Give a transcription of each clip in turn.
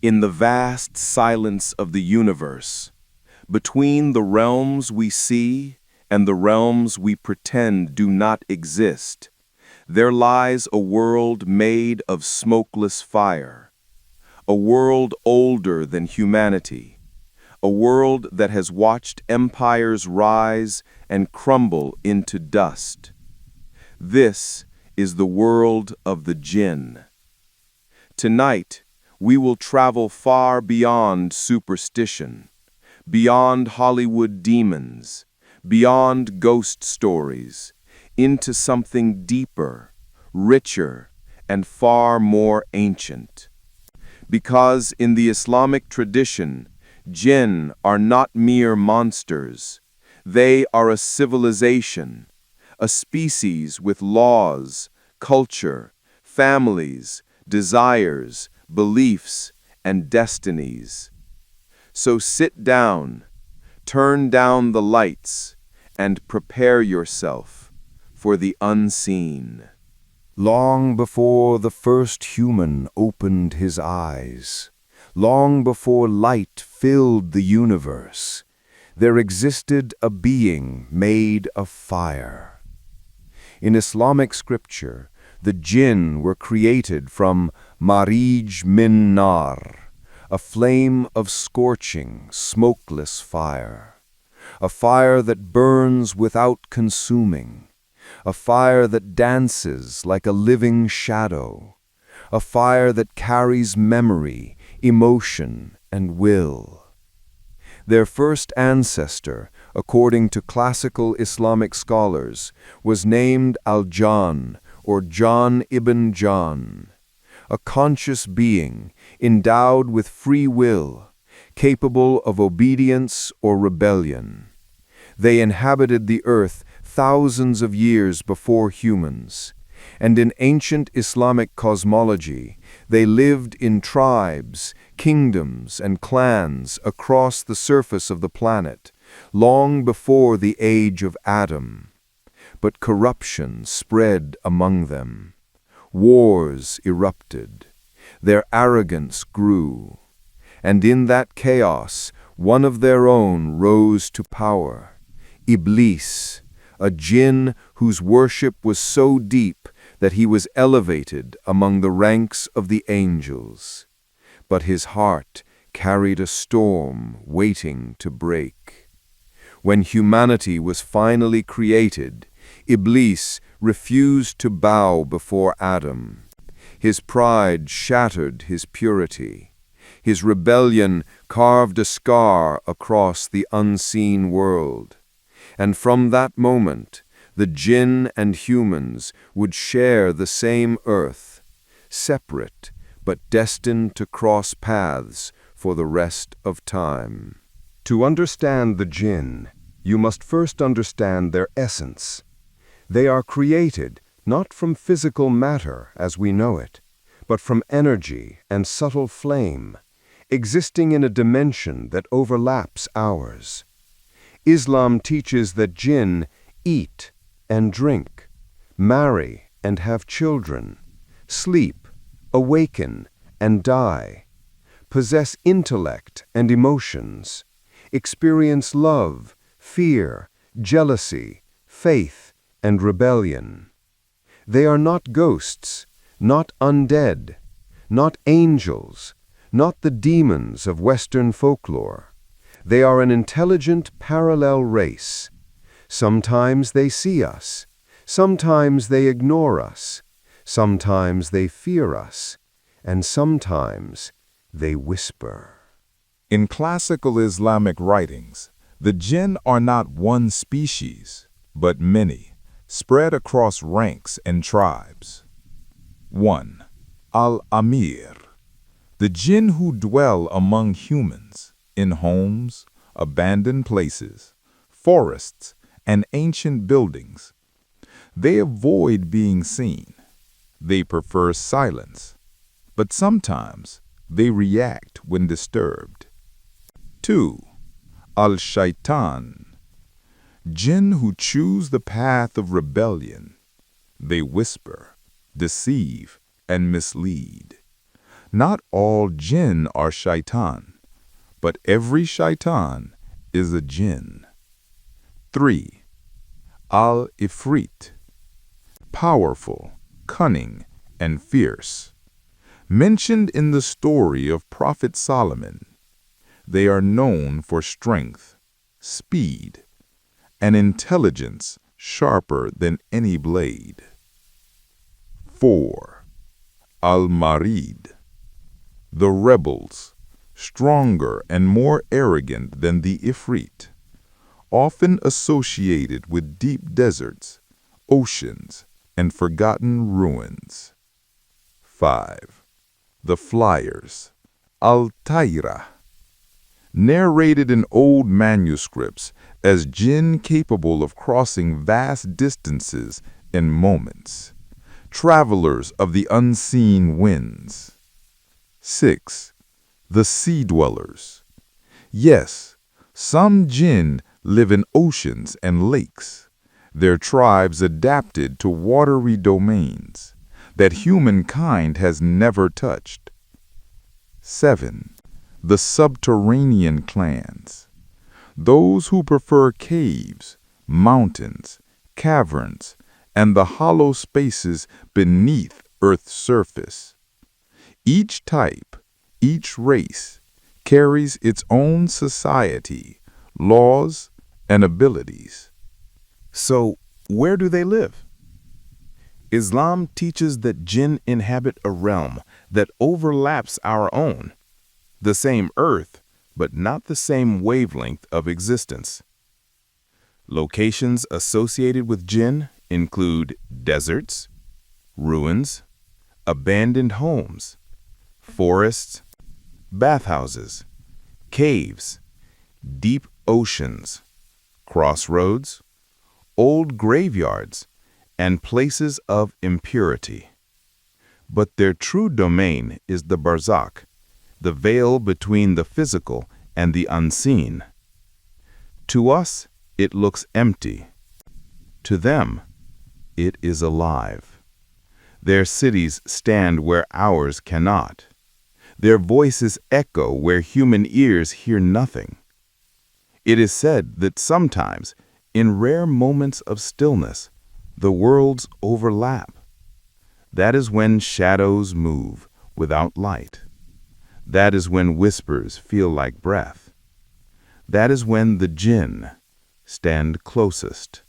In the vast silence of the universe, between the realms we see and the realms we pretend do not exist, there lies a world made of smokeless fire, a world older than humanity, a world that has watched empires rise and crumble into dust. This is the world of the Jinn. Tonight, we will travel far beyond superstition, beyond Hollywood demons, beyond ghost stories, into something deeper, richer, and far more ancient. Because in the Islamic tradition, Jinn are not mere monsters. They are a civilization, a species with laws, culture, families, desires, beliefs, and destinies. So sit down, turn down the lights, and prepare yourself for the unseen. Long before the first human opened his eyes, long before light filled the universe, there existed a being made of fire. In Islamic scripture, the Jinn were created from marij min nar, a flame of scorching, smokeless fire, a fire that burns without consuming, a fire that dances like a living shadow, a fire that carries memory, emotion, and will. Their first ancestor, according to classical Islamic scholars, was named Al-Jânn, or Jânn ibn Jânn, a conscious being endowed with free will, capable of obedience or rebellion. They inhabited the earth thousands of years before humans, and in ancient Islamic cosmology, they lived in tribes, kingdoms, and clans across the surface of the planet, long before the age of Adam. But corruption spread among them. Wars erupted. Their arrogance grew. And in that chaos, one of their own rose to power. Iblis, a jinn whose worship was so deep that he was elevated among the ranks of the angels. But his heart carried a storm waiting to break. When humanity was finally created, Iblis refused to bow before Adam. His pride shattered his purity. His rebellion carved a scar across the unseen world. And from that moment, the Jinn and humans would share the same earth, separate but destined to cross paths for the rest of time. To understand the Jinn, you must first understand their essence. They are created not from physical matter as we know it, but from energy and subtle flame, existing in a dimension that overlaps ours. Islam teaches that Jinn eat and drink, marry and have children, sleep, awaken and die, possess intellect and emotions, experience love, fear, jealousy, faith, and rebellion. They are not ghosts, not undead, not angels, not the demons of Western folklore. They are an intelligent parallel race. Sometimes they see us, sometimes they ignore us, sometimes they fear us, and sometimes they whisper. In classical Islamic writings, the Jinn are not one species, but many, spread across ranks and tribes. 1. Al-Amir, the Jinn who dwell among humans, in homes, abandoned places, forests, and ancient buildings. They avoid being seen. They prefer silence, but sometimes they react when disturbed. 2. Al-Shaitan, Jinn who choose the path of rebellion. They whisper, deceive, and mislead. Not all jinn are shaitan, but every shaitan is a jinn. 3. Al-Ifrit, powerful, cunning, and fierce. Mentioned in the story of Prophet Solomon, they are known for strength, speed, and intelligence sharper than any blade. 4. Al-Marid, the rebels, stronger and more arrogant than the Ifrit, often associated with deep deserts, oceans, and forgotten ruins. 5. The Flyers, Al-Tayra, narrated in old manuscripts as jinn capable of crossing vast distances in moments, travelers of the unseen winds. 6. The Sea Dwellers. Yes, some jinn live in oceans and lakes, their tribes adapted to watery domains that humankind has never touched. 7. The subterranean clans, those who prefer caves, mountains, caverns, and the hollow spaces beneath Earth's surface. Each type, each race, carries its own society, laws, and abilities. So, where do they live? Islam teaches that jinn inhabit a realm that overlaps our own, the same earth, but not the same wavelength of existence. Locations associated with jinn include deserts, ruins, abandoned homes, forests, bathhouses, caves, deep oceans, crossroads, old graveyards, and places of impurity. But their true domain is the barzakh, the veil between the physical and the unseen. To us, it looks empty. To them, it is alive. Their cities stand where ours cannot. Their voices echo where human ears hear nothing. It is said that sometimes, in rare moments of stillness, the worlds overlap. That is when shadows move without light. That is when whispers feel like breath. That is when the jinn stand closest.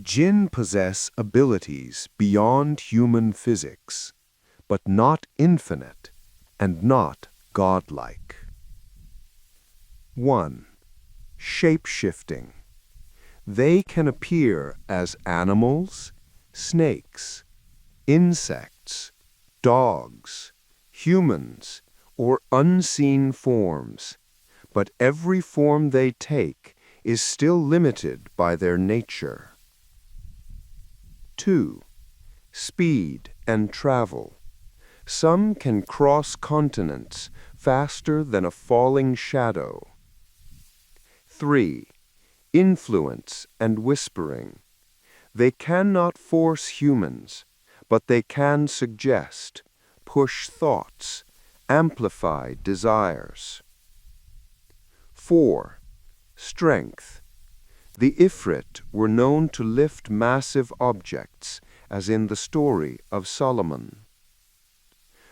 Jinn possess abilities beyond human physics, but not infinite and not godlike. 1. Shape-shifting. They can appear as animals, snakes, insects, dogs, humans, or unseen forms, but every form they take is still limited by their nature. 2. Speed and travel. Some can cross continents faster than a falling shadow. 3. Influence and whispering. They cannot force humans, but they can suggest, push thoughts, amplify desires. 4. Strength. The Ifrit were known to lift massive objects, as in the story of Solomon.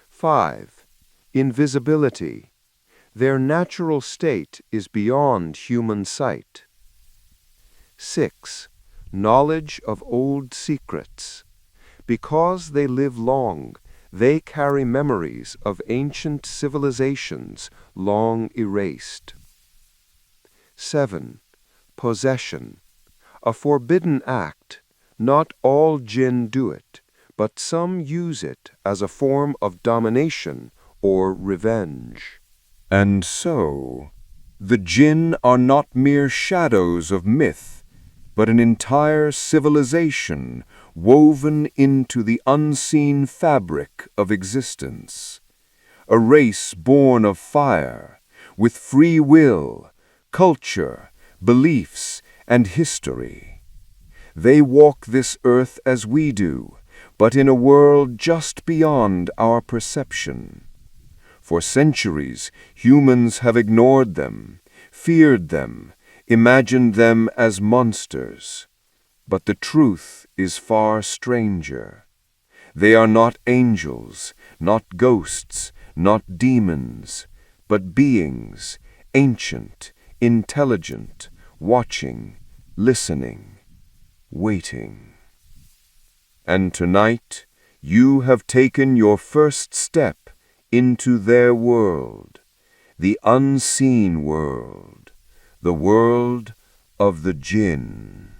5. Invisibility. Their natural state is beyond human sight. 6. Knowledge of old secrets. Because they live long, they carry memories of ancient civilizations long erased. 7. Possession. A forbidden act. Not all jinn do it, but some use it as a form of domination or revenge. And so, the jinn are not mere shadows of myth, but an entire civilization woven into the unseen fabric of existence. A race born of fire, with free will, culture, beliefs, and history. They walk this earth as we do, but in a world just beyond our perception. For centuries, humans have ignored them, feared them, imagined them as monsters. But the truth is far stranger. They are not angels, not ghosts, not demons, but beings, ancient, intelligent, watching, listening, waiting. And tonight, you have taken your first step into their world, the unseen world, the world of the Jinn.